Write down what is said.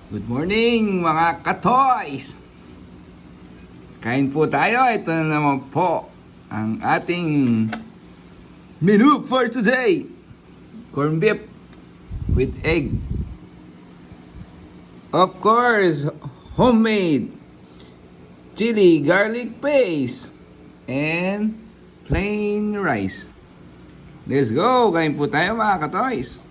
Good morning mga katoys! Kain po tayo. Ito na naman po ang ating menu for today. Corned beef with egg. Of course, homemade chili garlic paste and plain rice. Let's go! Kain po tayo mga katoys!